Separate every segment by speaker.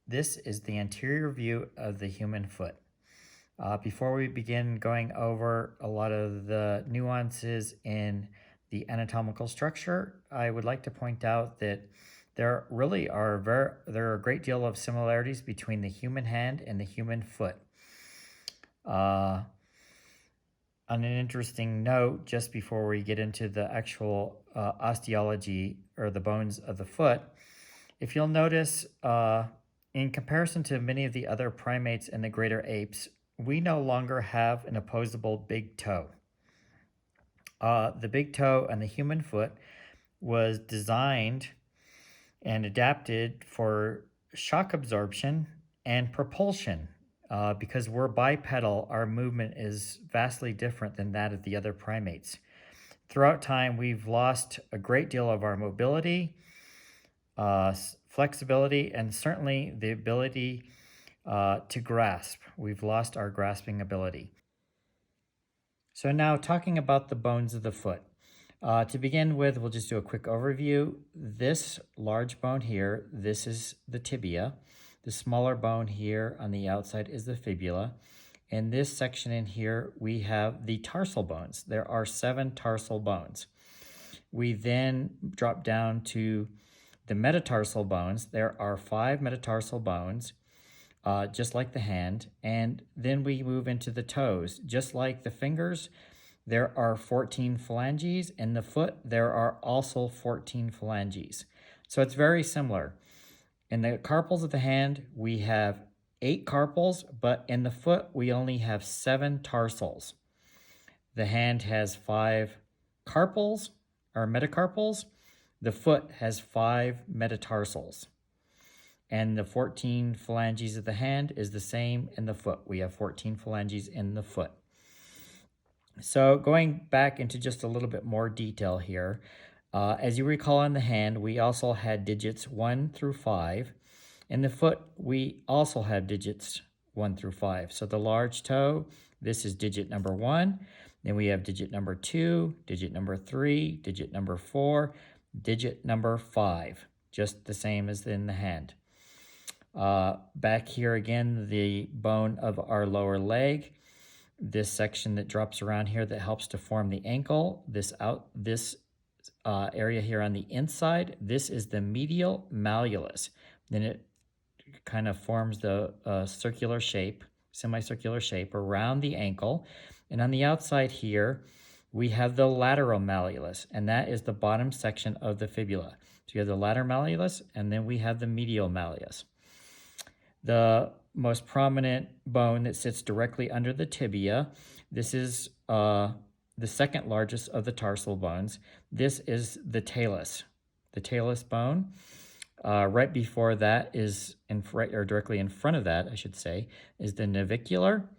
Speaker 1: This is the anterior view of the human foot. Before we begin going over a lot of the nuances in the anatomical structure, I would like to point out that there are a great deal of similarities between the human hand and the human foot. Uh, on an interesting note, just before we get into the actual osteology or the bones of the foot, if you'll notice, in comparison to many of the other primates and the greater apes, we no longer have an opposable big toe. The big toe on the human foot was designed and adapted for shock absorption and propulsion. Because we're bipedal, our movement is vastly different than that of the other primates. Throughout time, we've lost a great deal of our mobility, flexibility, and certainly the ability to grasp. We've lost our grasping ability. So now talking about the bones of the foot. To begin with, we'll just do a quick overview. This large bone here, this is the tibia. The smaller bone here on the outside is the fibula. In this section in here, we have the tarsal bones. There are 7 tarsal bones. We then drop down to the metatarsal bones. There are 5 metatarsal bones, just like the hand. And then we move into the toes. Just like the fingers, there are 14 phalanges. In the foot, there are also 14 phalanges. So it's very similar. In the carpals of the hand, we have 8 carpals, but in the foot, we only have 7 tarsals. The hand has 5 carpals, or metacarpals. The foot has 5 metatarsals. And the 14 phalanges of the hand is the same in the foot. We have 14 phalanges in the foot. So going back into just a little bit more detail here, as you recall in the hand, we also had digits 1 through 5. In the foot, we also have digits 1 through 5. So the large toe, this is digit number 1. Then we have digit number 2, digit number 3, digit number 4, digit number 5, just the same as in the hand. Back here again, the bone of our lower leg, this section that drops around here that helps to form the ankle, this area here on the inside, this is the medial malleolus. Then it kind of forms the circular shape, semicircular shape around the ankle. And on the outside here, we have the lateral malleolus, and that is the bottom section of the fibula. So you have the lateral malleolus, and then we have the medial malleus. The most prominent bone that sits directly under the tibia, this is the second largest of the tarsal bones. This is the talus bone. Right before that is, or directly in front of that, I should say, is the navicular.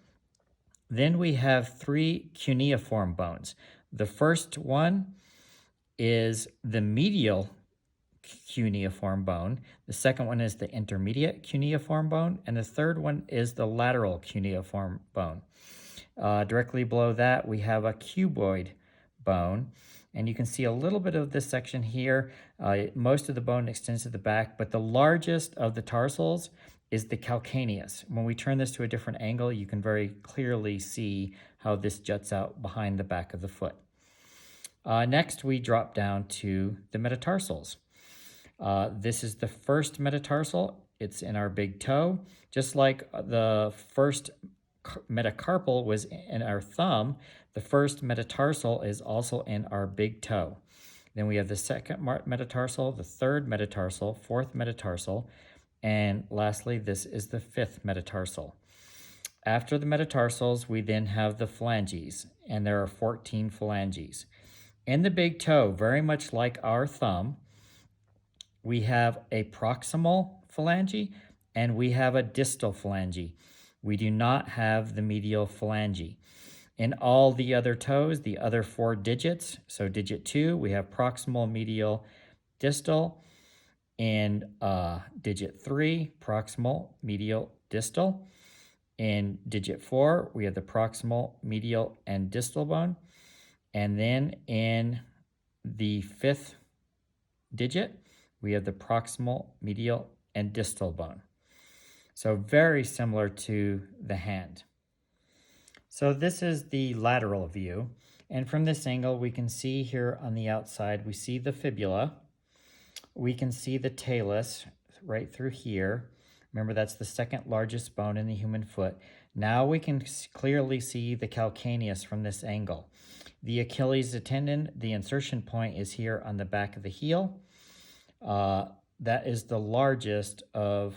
Speaker 1: Then we have 3 cuneiform bones. The first one is the medial cuneiform bone. The second one is the intermediate cuneiform bone. And the third one is the lateral cuneiform bone. Directly below that, we have a cuboid bone. And you can see a little bit of this section here. Most of the bone extends to the back, but the largest of the tarsals is the calcaneus. When we turn this to a different angle, you can very clearly see how this juts out behind the back of the foot. Next, we drop down to the metatarsals. This is the first metatarsal. It's in our big toe. Just like the first metacarpal was in our thumb, the first metatarsal is also in our big toe. Then we have the second metatarsal, the third metatarsal, fourth metatarsal, and lastly, this is the 5th metatarsal. After the metatarsals, we then have the phalanges, and there are 14 phalanges. In the big toe, very much like our thumb, we have a proximal phalange and we have a distal phalange. We do not have the medial phalange. In all the other toes, the other 4 digits, so digit 2, we have proximal, medial, distal. In digit 3, proximal, medial, distal. In digit 4, we have the proximal, medial, and distal bone. And then in the 5th digit, we have the proximal, medial, and distal bone. So very similar to the hand. So this is the lateral view. And from this angle, we can see here on the outside, we see the fibula. We can see the talus right through here. Remember, that's the second largest bone in the human foot. Now we can clearly see the calcaneus from this angle. The Achilles tendon, the insertion point is here on the back of the heel. That is the largest of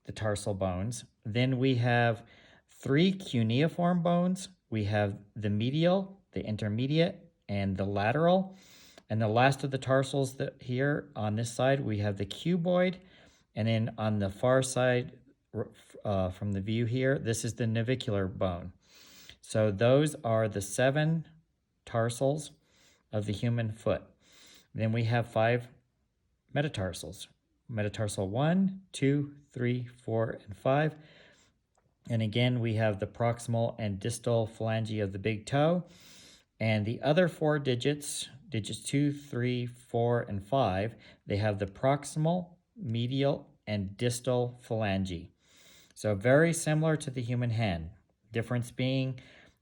Speaker 1: the tarsal bones. Then we have three cuneiform bones. We have the medial, the intermediate, and the lateral. And the last of the tarsals that here on this side, we have the cuboid. And then on the far side from the view here, this is the navicular bone. So those are the 7 tarsals of the human foot. Then we have 5 metatarsals. Metatarsal 1, 2, 3, 4, and 5. And again, we have the proximal and distal phalange of the big toe. And the other 4 digits, digits 2, 3, 4, and 5, they have the proximal, medial, and distal phalange. So very similar to the human hand. Difference being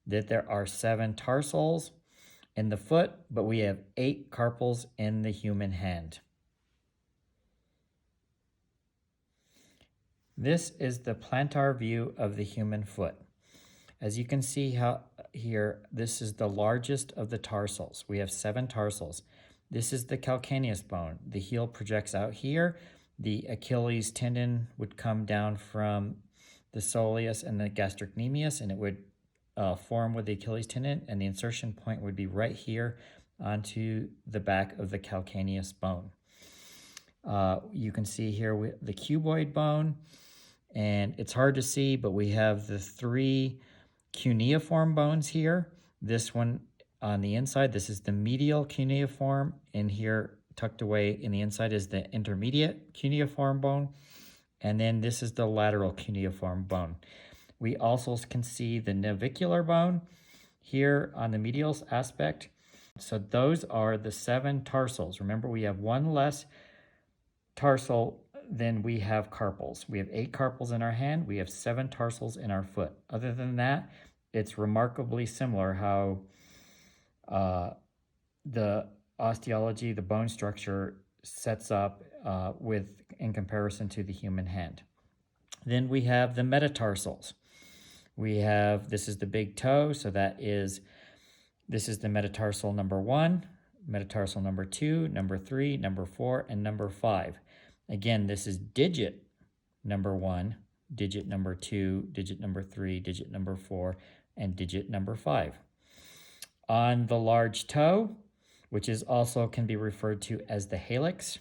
Speaker 1: that there are 7 tarsals in the foot, but we have 8 carpals in the human hand. This is the plantar view of the human foot. As you can see here, this is the largest of the tarsals. We have 7 tarsals. This is the calcaneus bone. The heel projects out here. The Achilles tendon would come down from the soleus and the gastrocnemius, and it would form with the Achilles tendon, and the insertion point would be right here onto the back of the calcaneus bone. You can see here the cuboid bone, and it's hard to see, but we have the 3 cuneiform bones here. This one on the inside, this is the medial cuneiform, and here tucked away in the inside is the intermediate cuneiform bone, and then this is the lateral cuneiform bone. We also can see the navicular bone here on the medial aspect. So those are the 7 tarsals. Remember, we have 1 less tarsal than we have carpals. We have 8 carpals in our hand. We have 7 tarsals in our foot. Other than that, it's remarkably similar how the osteology, the bone structure, sets up in comparison to the human hand. Then we have the metatarsals. This is the big toe, so this is the metatarsal number 1, metatarsal number 2, number 3, number 4, and number 5. Again, this is digit number 1, digit number 2, digit number 3, digit number 4, and digit number 5. On the large toe, which is also can be referred to as the hallux,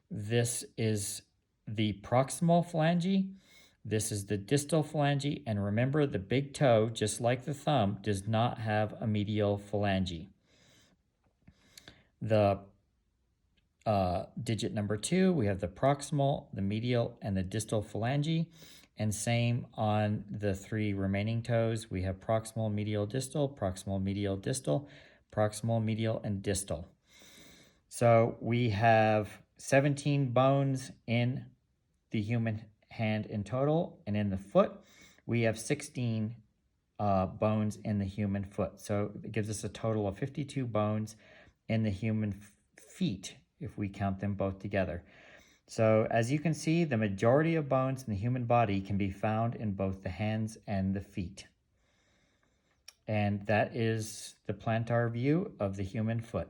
Speaker 1: this is the proximal phalange. This is the distal phalange, and remember, the big toe, just like the thumb, does not have a medial phalange. The digit number 2, we have the proximal, the medial, and the distal phalange, and same on the 3 remaining toes. We have proximal, medial, distal, proximal, medial, distal, proximal, medial, and distal. So we have 17 bones in the human hand in total, and in the foot we have 16 bones in the human foot. So it gives us a total of 52 bones in the human feet if we count them both together. So as you can see, the majority of bones in the human body can be found in both the hands and the feet. And that is the plantar view of the human foot.